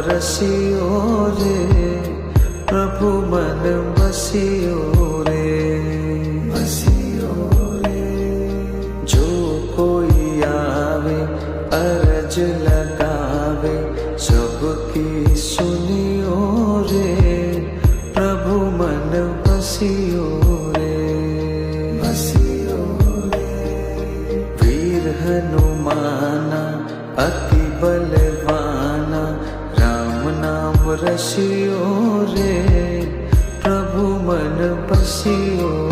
रसियो रे, प्रभु मन बसियो रे, बसियो रे। जो कोई आवे अरज लगावे, सबकी सुनियो रे, प्रभु मन बसियो रे, बसियो रे। वीर हनुमाना अति बलवाना, राम नाम रसियो रे, प्रभु मन बसियो